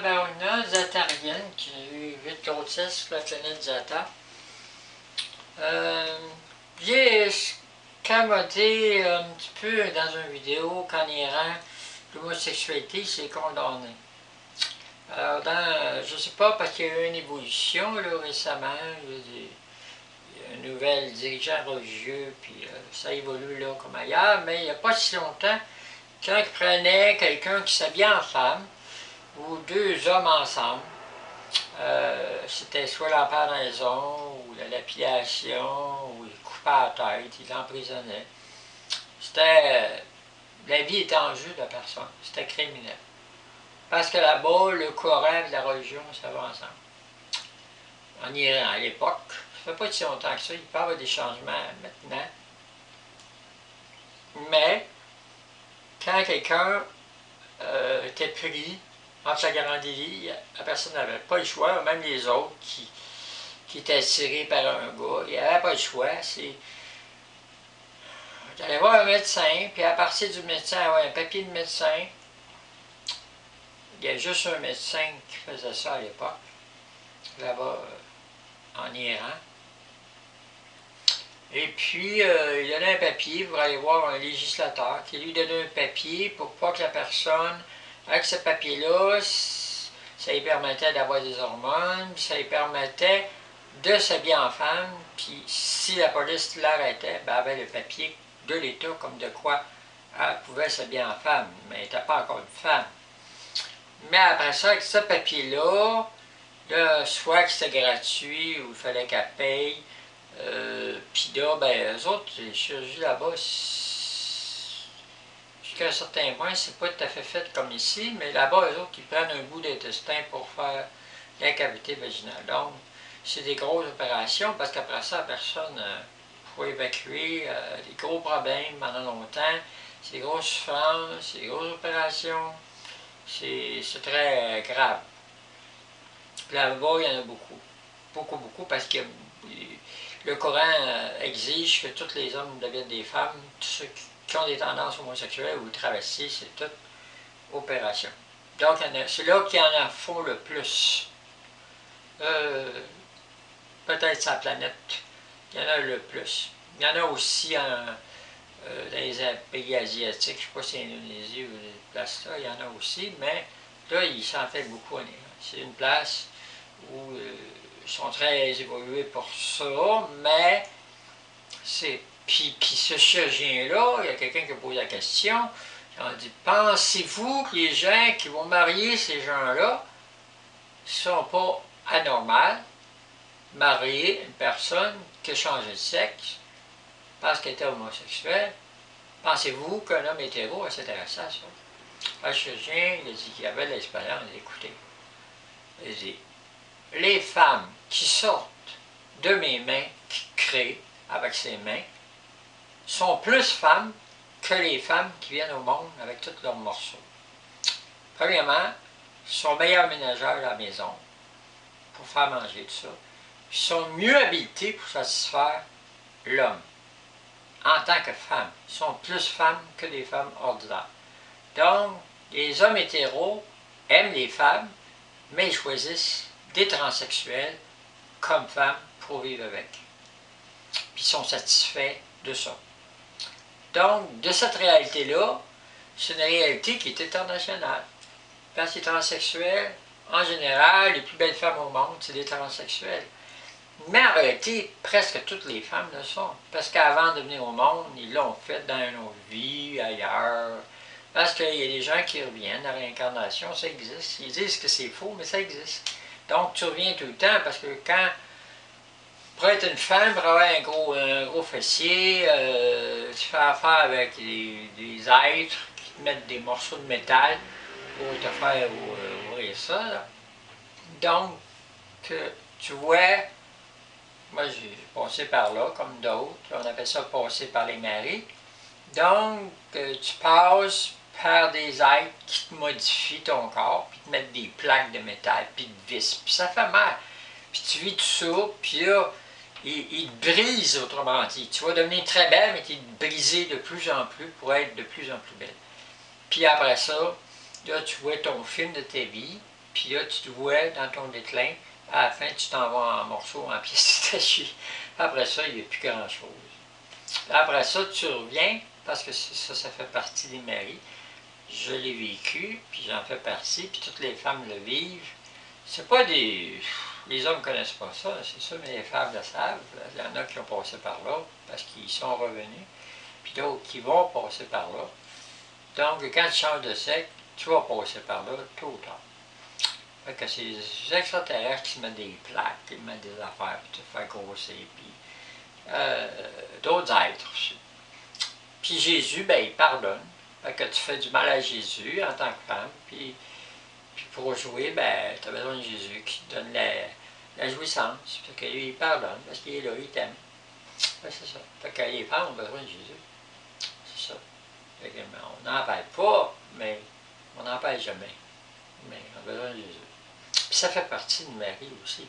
Barouna zatarienne qui a eu 8 grossesses sur la planète Zata. J'ai escamoté un petit peu dans une vidéo qu'en Iran, l'homosexualité s'est condamnée. Alors, je ne sais pas, parce qu'il y a eu une évolution là, récemment, il y a un nouvel dirigeant religieux, puis ça évolue là comme ailleurs, mais il n'y a pas si longtemps, quand ils prenaient quelqu'un qui s'habillait en femme, ou deux hommes ensemble, c'était soit l'emparaison, ou la lapidation, ou il coupait la tête, il l'emprisonnait. C'était... la vie était en jeu de la personne, c'était criminel. Parce que là-bas, le Coran et la religion, ça va ensemble. En Iran, à l'époque, ça fait pas si longtemps que ça, il peut y avoir des changements maintenant. Mais, quand quelqu'un était pris entre la garde et vie, la personne n'avait pas le choix, même les autres qui étaient attirés par un gars, il n'avait pas le choix. J'allais voir un médecin, puis à partir du médecin, avoir un papier de médecin, il y a juste un médecin qui faisait ça à l'époque, là-bas en Iran. Et puis, il donnait un papier pour aller voir un législateur qui lui donnait un papier pour pas que la personne, avec ce papier-là, ça lui permettait d'avoir des hormones, puis ça lui permettait de s'habiller en femme, puis si la police l'arrêtait, ben, elle avait le papier de l'État comme de quoi elle pouvait s'habiller en femme, mais elle n'était pas encore une femme. Mais après ça, avec ce papier-là, soit que c'était gratuit ou il fallait qu'elle paye, puis là, ben, eux autres, les chirurgies là-bas, jusqu'à un certain point, c'est pas tout à fait fait comme ici, mais là-bas, eux autres, ils prennent un bout d'intestin pour faire la cavité vaginale. Donc, c'est des grosses opérations, parce qu'après ça, la personne faut évacuer, des gros problèmes pendant longtemps, c'est des grosses souffrances, c'est des grosses opérations, c'est très grave. Puis là-bas, il y en a beaucoup. Beaucoup, parce que le Coran exige que tous les hommes deviennent des femmes, tous ceux qui ont des tendances homosexuelles ou travestis, c'est toute opération. Donc, c'est là qu'il y en a font le plus. Peut-être sur la planète, il y en a le plus. Il y en a aussi dans les pays asiatiques, je ne sais pas si c'est l'Indonésie ou des places là, il y en a aussi, mais là, il s'en fait beaucoup en Iran. C'est une place où ils sont très évolués pour ça, mais c'est... Puis ce chirurgien-là, il y a quelqu'un qui a posé la question, il a dit, pensez-vous que les gens qui vont marier ces gens-là ne sont pas anormales, marier une personne qui a changé de sexe parce qu'elle était homosexuelle? Pensez-vous qu'un homme hétéro va s'intéresser à ça? Le chirurgien, il a dit qu'il avait l'expérience, il a écouté. Il a dit, les femmes qui sortent de mes mains, qui créent avec ses mains, sont plus femmes que les femmes qui viennent au monde avec tous leurs morceaux. Premièrement, ils sont meilleurs ménageurs à la maison pour faire manger tout ça. Ils sont mieux habilités pour satisfaire l'homme en tant que femme. Ils sont plus femmes que les femmes ordinaires. Donc, les hommes hétéros aiment les femmes, mais ils choisissent des transsexuels comme femmes pour vivre avec. Puis ils sont satisfaits de ça. Donc, de cette réalité-là, c'est une réalité qui est internationale. Parce que les transsexuels, en général, les plus belles femmes au monde, c'est des transsexuels. Mais en réalité, presque toutes les femmes le sont. Parce qu'avant de venir au monde, ils l'ont fait dans une autre vie, ailleurs. Parce qu'il y a des gens qui reviennent, la réincarnation, ça existe. Ils disent que c'est faux, mais ça existe. Donc tu reviens tout le temps, parce que quand, pour être une femme, pour avoir un gros fessier, tu fais affaire avec des êtres qui te mettent des morceaux de métal pour te faire ouvrir ça. Là. Donc, tu vois, moi j'ai passé par là, comme d'autres, on appelle ça passer par les maris. Donc, tu passes par des êtres qui te modifient ton corps, puis te mettent des plaques de métal, puis de vis, puis ça fait mal. Puis tu vis tout ça, puis là, il te brise, autrement dit. Tu vas devenir très belle, mais tu es brisée de plus en plus pour être de plus en plus belle. Puis après ça, là, tu vois ton film de ta vie, puis là, tu te vois dans ton déclin, à la fin, tu t'en vas en morceaux, en pièces détachées. Après ça, il n'y a plus grand-chose. Après ça, tu reviens, parce que ça fait partie des maris. Je l'ai vécu, puis j'en fais partie, puis toutes les femmes le vivent. C'est pas des... Les hommes ne connaissent pas ça, c'est ça, mais les femmes le savent. Il y en a qui ont passé par là, parce qu'ils sont revenus, puis d'autres qui vont passer par là. Donc, quand tu changes de sexe, tu vas passer par là, tôt ou tard. Fait que c'est les extraterrestres qui se mettent des plaques, qui mettent des affaires, puis te faire grossir, puis d'autres êtres aussi. Puis Jésus, ben, il pardonne. Fait que tu fais du mal à Jésus en tant que femme, puis pour jouer, ben, tu as besoin de Jésus qui te donne la jouissance. Fait que lui, il pardonne, parce qu'il est là, il t'aime. Ben, c'est ça. Fait que les femmes ont besoin de Jésus. C'est ça. Fait que, on n'en parle pas, mais on n'en parle jamais. Mais on a besoin de Jésus. Puis ça fait partie de Marie aussi.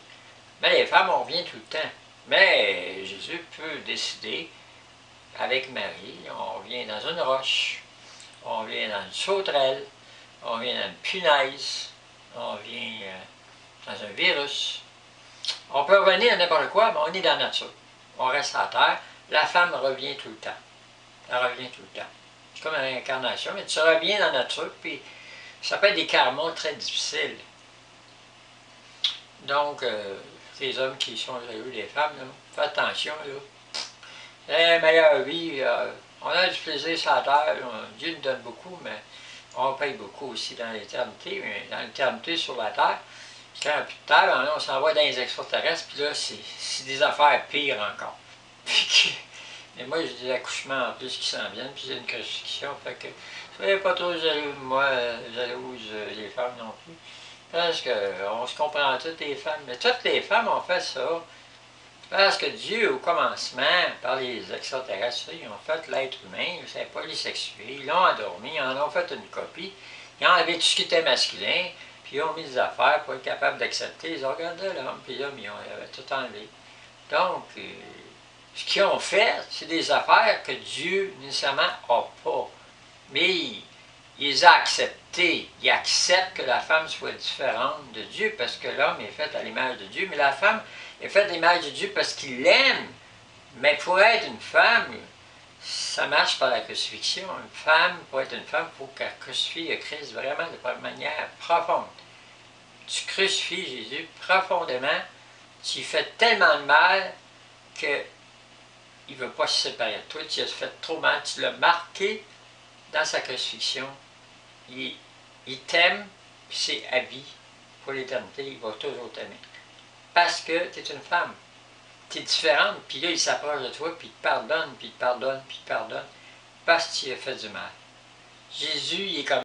Mais les femmes, on revient tout le temps. Mais Jésus peut décider, avec Marie, on vient dans une roche, on vient dans une sauterelle, on vient dans une punaise, on vient dans un virus. On peut revenir à n'importe quoi, mais on est dans la nature. On reste à terre. La femme revient tout le temps. Elle revient tout le temps. C'est comme une réincarnation, mais tu reviens dans la nature, puis ça peut être des karmas très difficiles. Donc, les hommes qui sont jaloux des femmes, là, faites attention, là. La meilleure vie, on a du plaisir sur la terre, Dieu nous donne beaucoup, mais on paye beaucoup aussi dans l'éternité. Mais dans l'éternité sur la terre, quand il n'y a plus de terre, on s'en va dans les extraterrestres, puis là, c'est des affaires pires encore. Mais moi, j'ai des accouchements en plus qui s'en viennent, puis j'ai une crucifixion, fait que soyez pas trop jaloux de moi, jalouses les femmes non plus. Parce qu'on se comprend toutes les femmes, mais toutes les femmes ont fait ça. Parce que Dieu, au commencement, par les extraterrestres, ils ont fait l'être humain, ils ne savaient pas les sexuer, ils l'ont endormi, ils en ont fait une copie, ils ont enlevé tout ce qui était masculin, puis ils ont mis des affaires pour être capables d'accepter. Ils ont regardé l'homme, puis l'homme, ils avaient tout enlevé. Donc, ce qu'ils ont fait, c'est des affaires que Dieu, nécessairement, n'a pas. Mais il les a acceptées. Il accepte que la femme soit différente de Dieu, parce que l'homme est fait à l'image de Dieu, mais la femme est faite à l'image de Dieu parce qu'il l'aime. Mais pour être une femme, ça marche par la crucifixion. Une femme, pour être une femme, il faut qu'elle crucifie le Christ vraiment de manière profonde. Tu crucifies Jésus profondément, tu lui fais tellement de mal qu'il ne veut pas se séparer de toi, tu lui as fait trop mal, tu l'as marqué dans sa crucifixion. Il t'aime, puis c'est à vie, pour l'éternité, il va toujours t'aimer. Parce que tu es une femme. Tu es différente, puis là, il s'approche de toi, puis il te pardonne, puis il te pardonne, puis il te pardonne, parce que tu as fait du mal. Jésus, il est comme